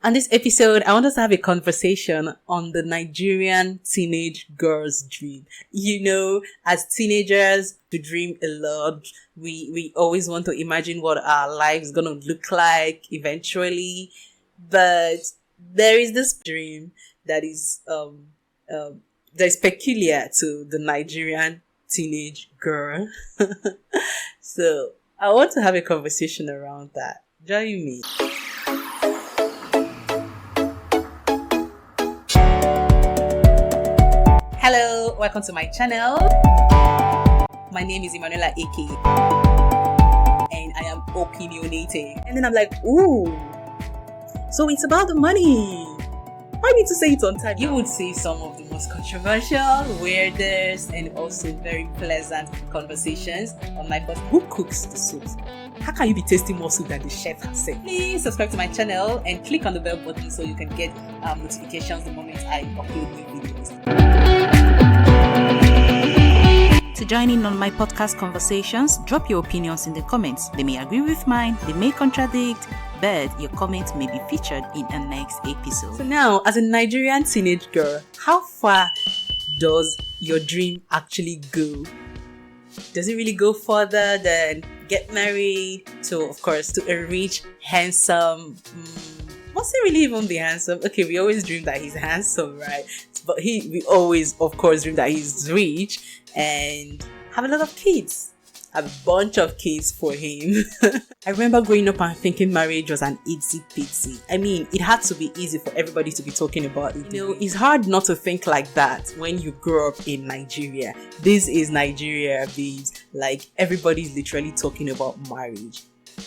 On this episode, I want us to have a conversation on the Nigerian teenage girl's dream. You know, as teenagers, we dream a lot. We always want to imagine what our life is going to look like eventually. But there is this dream that is peculiar to the Nigerian teenage girl. So I want to have a conversation around that. Join me. Hello, welcome to my channel. My name is Emanuela AK and I am opinionating. And then I'm like, ooh, so it's about the money. I need to say it on time. You would see some of the most controversial, weirdest, and also very pleasant conversations on my podcast. Who cooks the soup? How can you be tasting more soup than the chef herself? Please subscribe to my channel and click on the bell button so you can get notifications the moment I upload new videos. To join in on my podcast conversations, drop your opinions in the comments. They may agree with mine, they may contradict, but your comment may be featured in a next episode. So now, as a Nigerian teenage girl, how far does your dream actually go? Does it really go further than get married to, of course, to a rich, handsome, must he really even be handsome? Okay, we always dream that he's handsome, right? But we always, of course, dream that he's rich and have a lot of kids. A bunch of kids for him. I remember growing up and thinking marriage was an easy peasy. I mean, it had to be easy for everybody to be talking about it. You know, it's hard not to think like that when you grow up in Nigeria. This is Nigeria, babes. Like, everybody's literally talking about marriage.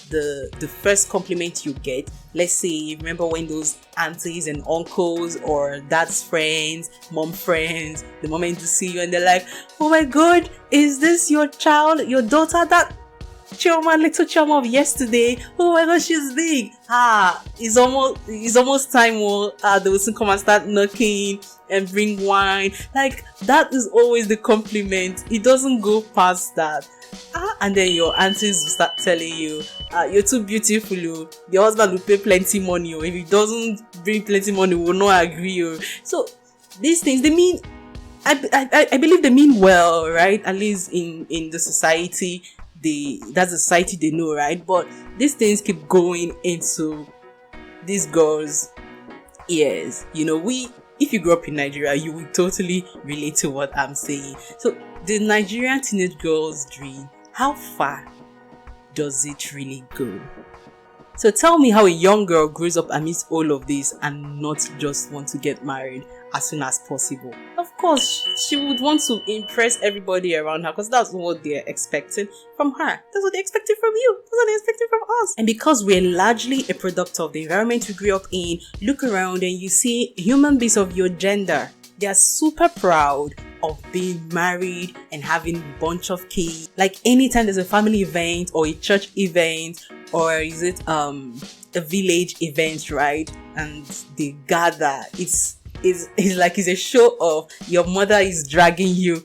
The first compliment you get, let's say, remember when those aunties and uncles or dad's friends, mom friends, the moment to see you and they're like, oh my god, is this your child, your daughter, that little Chioma of yesterday? Oh my god, she's big. It's almost time. They will soon come and start knocking and bring wine. Like, that is always the compliment. It doesn't go past that. And then your aunties will start telling you, you're too beautiful. Your husband will pay plenty money. If he doesn't bring plenty money, we will not agree. So these things, they mean, I believe they mean well, right? At least in the society, that's the society they know, right? But these things keep going into these girls' ears. You know, if you grew up in Nigeria, you will totally relate to what I'm saying. So the Nigerian teenage girl's dream, how far does it really go? So tell me how a young girl grows up amidst all of this and not just want to get married as soon as possible. Of course, she would want to impress everybody around her because that's what they're expecting from her. That's what they're expecting from you. That's what they're expecting from us. And because we're largely a product of the environment we grew up in, look around and you see human beings of your gender. They are super proud of being married and having a bunch of kids. Like anytime there's a family event or a church event or is it a village event, right? And they gather. It's like it's a show off. Your mother is dragging your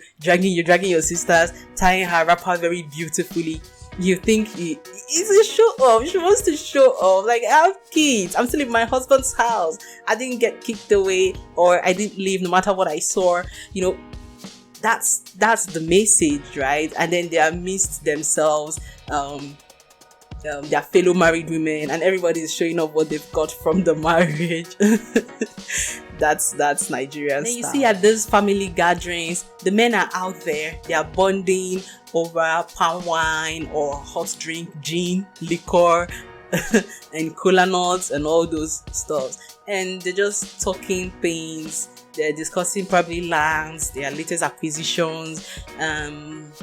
sisters, tying her wrapper very beautifully. You think it's a show off. She wants to show off. Like, I have kids. I'm still in my husband's house. I didn't get kicked away or I didn't leave no matter what I saw. You know, that's the message, right? And then they amidst themselves, their fellow married women, and everybody is showing off what they've got from the marriage. That's Nigerian style. You see at these family gatherings, the men are out there, they are bonding over palm wine or hot drink, gin, liquor, and cola nuts and all those stuff. And they're just talking things. They're discussing probably lands, their latest acquisitions,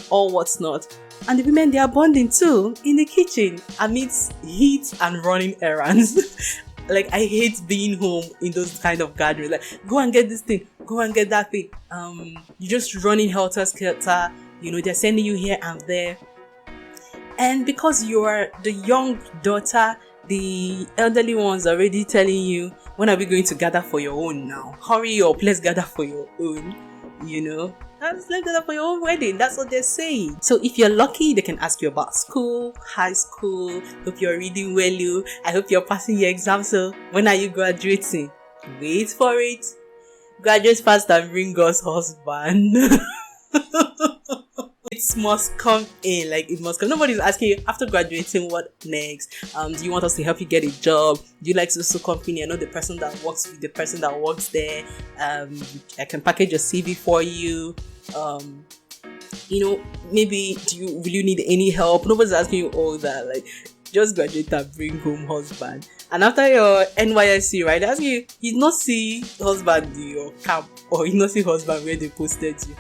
all what's not. And the women, they are bonding too in the kitchen amidst heat and running errands. Like, I hate being home in those kind of gatherings. Like, go and get this thing, go and get that thing. You're just running helter-skelter. You know, they're sending you here and there. And because you're the young daughter, the elderly ones are already telling you, when are we going to gather for your own now? Hurry up, let's gather for your own, you know. That's left that for your own wedding. That's what they're saying. So if you're lucky, they can ask you about school, high school. Hope you're reading well. I hope you're passing your exams. So when are you graduating? Wait for it. Graduate fast and bring us husband. It must come in, like it must come. Nobody's asking you after graduating what next. Do you want us to help you get a job? Do you like so company? I know the person that works with the person that works there. I can package your CV for you. Maybe will you need any help? Nobody's asking you all that. Like, just graduate and bring home husband. And after your NYSC, right, they ask you not see husband in your camp, or you not see husband where they posted you.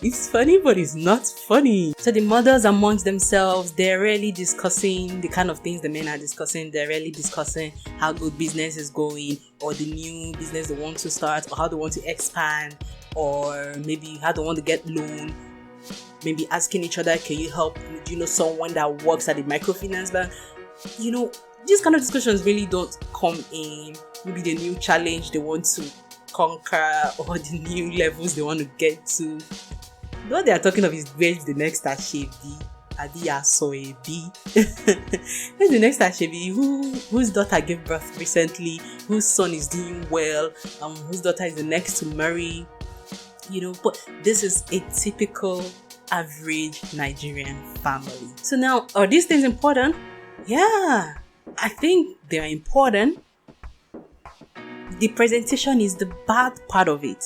It's funny, but it's not funny. So the mothers amongst themselves, they're really discussing the kind of things the men are discussing. They're really discussing how good business is going, or the new business they want to start, or how they want to expand, or maybe how they want to get loan. Maybe asking each other, can you help? Do you know someone that works at the microfinance bank? These kind of discussions really don't come in. Maybe the new challenge they want to conquer, or the new levels they want to get to. What they are talking of is where's the next Ashebi? Adia Soebi. Where's the next Ashebi? Whose daughter gave birth recently? Whose son is doing well? Whose daughter is the next to marry? But this is a typical average Nigerian family. So now, are these things important? Yeah, I think they are important. The presentation is the bad part of it.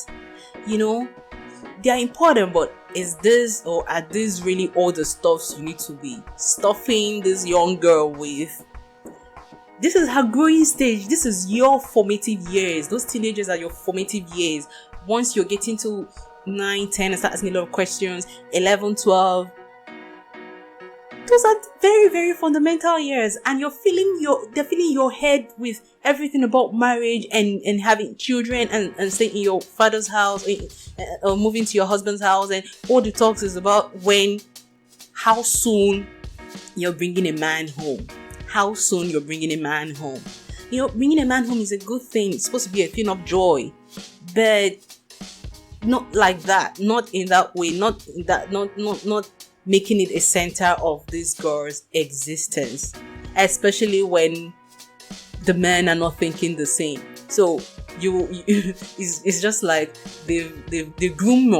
They are important, but are these really all the stuffs you need to be stuffing this young girl with? This is her growing stage. This is your formative years. Those teenagers are your formative years. Once you're getting to 9, 10 and start asking a lot of questions, 11, 12, those are very, very fundamental years, and they're filling your head with everything about marriage and having children and staying in your father's house or moving to your husband's house, and all the talks is about how soon you're bringing a man home. How soon you're bringing a man home. Bringing a man home is a good thing. It's supposed to be a thing of joy, but not like that. Not in that way. Not making it a center of this girl's existence, especially when the men are not thinking the same. So it's just like they groom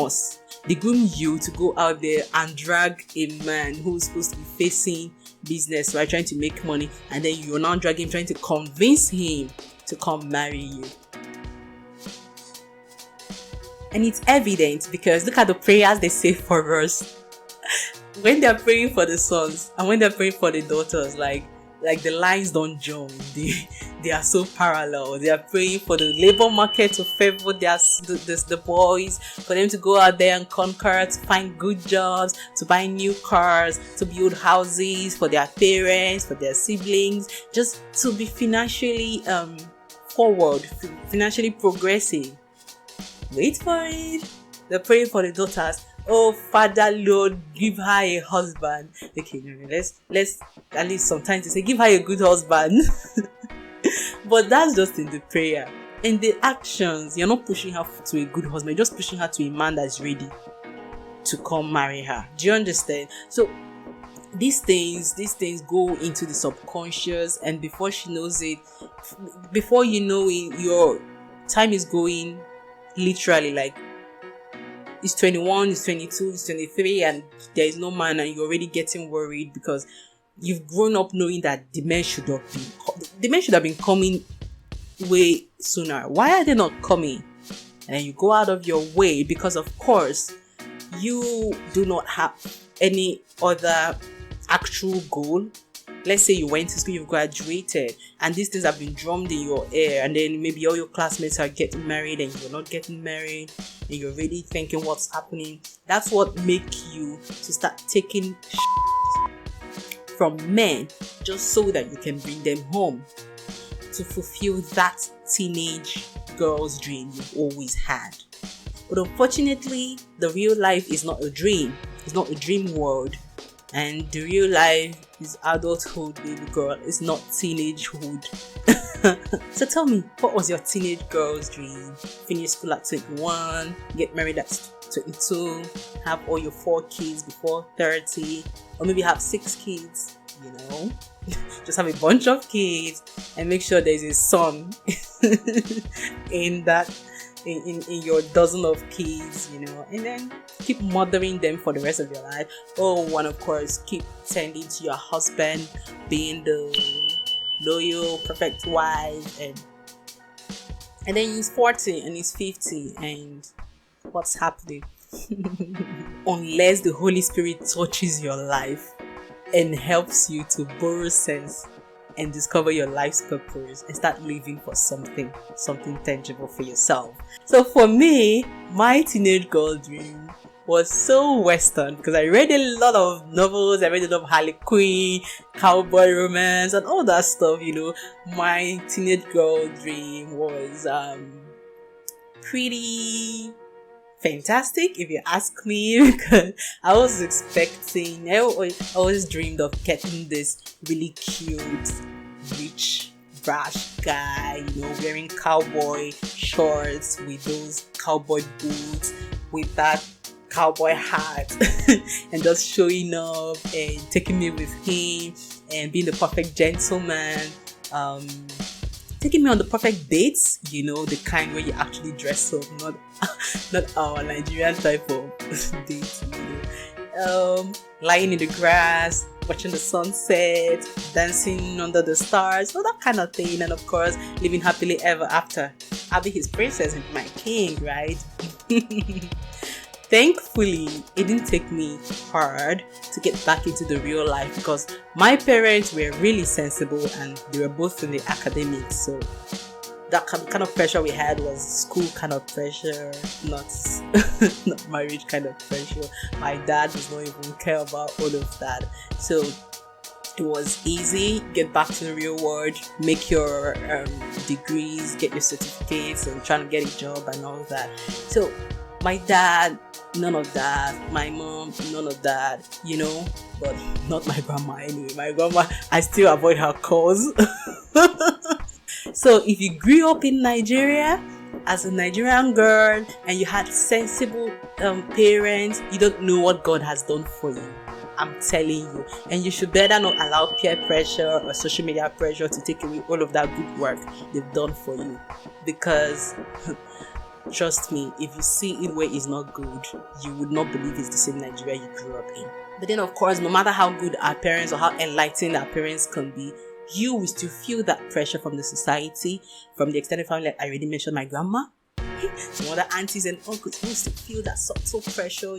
you to go out there and drag a man who's supposed to be facing business, right, trying to make money, and then you're now dragging him, trying to convince him to come marry you. And it's evident because look at the prayers they say for us. When they're praying for the sons and when they're praying for the daughters, like the lines don't join. They are so parallel. They are praying for the labor market to favor the boys, for them to go out there and conquer, to find good jobs, to buy new cars, to build houses for their parents, for their siblings, just to be financially forward, financially progressive. Wait for it. They're praying for the daughters. Oh, Father Lord, give her a husband. Okay, let's at least sometimes they say give her a good husband. But that's just in the prayer. In the actions, you're not pushing her to a good husband. You're just pushing her to a man that's ready to come marry her. Do you understand? So these things go into the subconscious, and before she knows it, before you know it, your time is going literally like it's 21, it's 22, it's 23, and there is no man, and you're already getting worried because you've grown up knowing that the men should have been coming way sooner. Why are they not coming? And you go out of your way because, of course, you do not have any other actual goal. Let's say you went to school, you've graduated, and these things have been drummed in your ear, and then maybe all your classmates are getting married and you're not getting married, and you're already thinking what's happening. That's what makes you to start taking from men just so that you can bring them home to fulfill that teenage girl's dream you've always had. But unfortunately, the real life is not a dream. It's not a dream world. And the real life is adulthood, baby girl. It's not teenagehood. So tell me, what was your teenage girl's dream? Finish school at 21, get married at 22, have all your 4 kids before 30, or maybe have 6 kids, just have a bunch of kids and make sure there's a son in that in your dozen of kids, and then keep mothering them for the rest of your life. Oh, and of course, keep tending to your husband, being the loyal, perfect wife, and then he's 40 and he's 50, and what's happening? Unless the Holy Spirit touches your life and helps you to borrow sense and discover your life's purpose and start living for something tangible for yourself. So for me, my teenage girl dream was so Western because I read a lot of novels. I read a lot of Harley Quinn, cowboy romance, and all that stuff. My teenage girl dream was pretty fantastic, if you ask me, because I was expecting, I always dreamed of getting this really cute, rich, brash guy, wearing cowboy shorts with those cowboy boots, with that cowboy hat, and just showing up and taking me with him and being the perfect gentleman, taking me on the perfect dates, the kind where you actually dress up, not our Nigerian type of date, lying in the grass, watching the sunset, dancing under the stars, all that kind of thing, and of course, living happily ever after. I'll be his princess and my king, right? Thankfully, it didn't take me hard to get back into the real life because my parents were really sensible and they were both in the academics. So that kind of pressure we had was school kind of pressure, not marriage kind of pressure. My dad does not even care about all of that. So it was easy, get back to the real world, make your degrees, get your certificates, and trying to get a job and all of that. So my dad, none of that. My mom, none of that, but not my grandma anyway. My grandma, I still avoid her calls. So if you grew up in Nigeria as a Nigerian girl and you had sensible parents, you don't know what God has done for you. I'm telling you. And you should better not allow peer pressure or social media pressure to take away all of that good work they've done for you. Because trust me, if you see it where it's not good, you would not believe it's the same Nigeria you grew up in. But then, of course, no matter how good our parents or how enlightened our parents can be, you will still feel that pressure from the society, from the extended family. Like I already mentioned my grandma, some other aunties and uncles, you still feel that subtle pressure,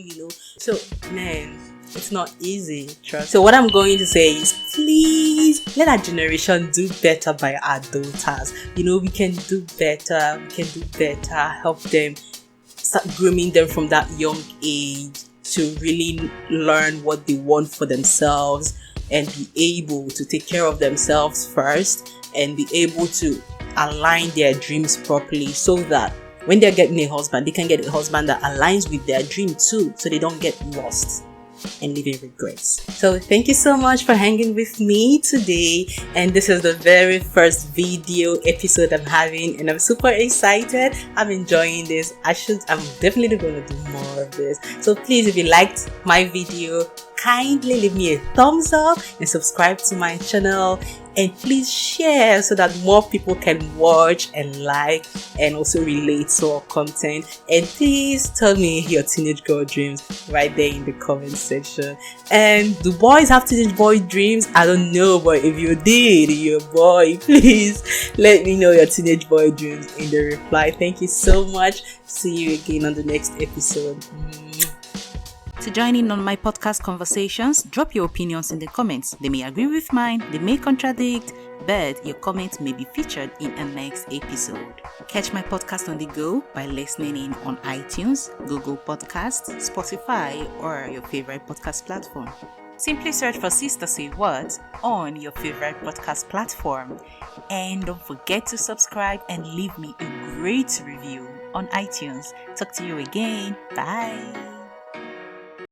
So, man, it's not easy, trust. So what I'm going to say is, please let our generation do better by our daughters. We can do better. Help them, start grooming them from that young age to really learn what they want for themselves and be able to take care of themselves first and be able to align their dreams properly so that when they're getting a husband, they can get a husband that aligns with their dream too, so they don't get lost and live in regrets. So thank you so much for hanging with me today, and this is the very first video episode I'm having, and I'm super excited. I'm enjoying this. I'm definitely going to do more of this. So please, if you liked my video, kindly leave me a thumbs up and subscribe to my channel, and please share so that more people can watch and like and also relate to our content. And please tell me your teenage girl dreams right there in the comment section. And do boys have teenage boy dreams? I don't know, but if you did, you're a boy, please let me know your teenage boy dreams in the reply. Thank you so much. See you again on the next episode. To join in on my podcast conversations, drop your opinions in the comments. They may agree with mine, they may contradict, but your comments may be featured in a next episode. Catch my podcast on the go by listening in on iTunes, Google Podcasts, Spotify, or your favorite podcast platform. Simply search for Sister Say What on your favorite podcast platform. And don't forget to subscribe and leave me a great review on iTunes. Talk to you again. Bye.